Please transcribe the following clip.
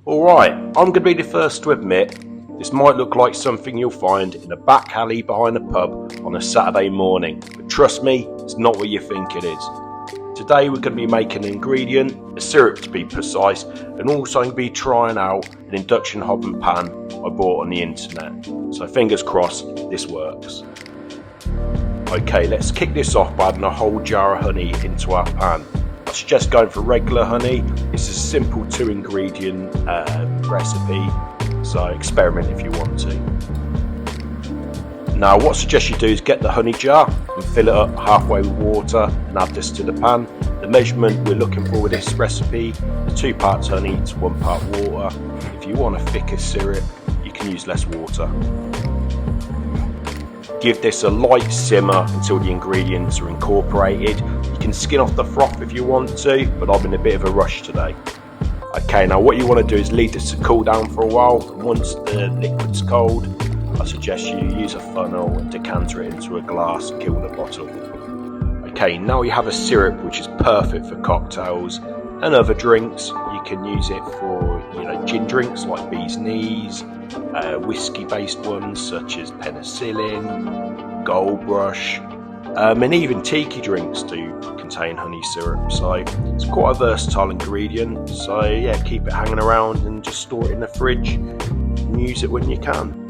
Alright, I'm going to be the first to admit this might look like something you'll find in a back alley behind a pub on a Saturday morning, but trust me, it's not what you think it is. Today we're going to be making an ingredient, a syrup to be precise, and also going to be trying out an induction oven pan I bought on the internet. So fingers crossed this works. Okay, let's kick this off by adding a whole jar of honey into our pan. I suggest going for regular honey. This is a simple 2 ingredient recipe, so experiment if you want to. Now what I suggest you do is get the honey jar and fill it up halfway with water and add this to the pan. The measurement we're looking for with this recipe is 2 parts honey to 1 part water. If you want a thicker syrup, you can use less water. Give this a light simmer until the ingredients are incorporated. You can skin off the froth if you want to, but I'm in a bit of a rush today. Okay, now what you want to do is leave this to cool down for a while. Once the liquid's cold, I suggest you use a funnel and decanter it into a glass and kill the bottle. Okay, now you have a syrup which is perfect for cocktails and other drinks. You can use it for gin drinks like bee's knees, whiskey based ones such as penicillin, gold brush, and even tiki drinks do contain honey syrup, so it's quite a versatile ingredient. So yeah, keep it hanging around and just store it in the fridge and use it when you can.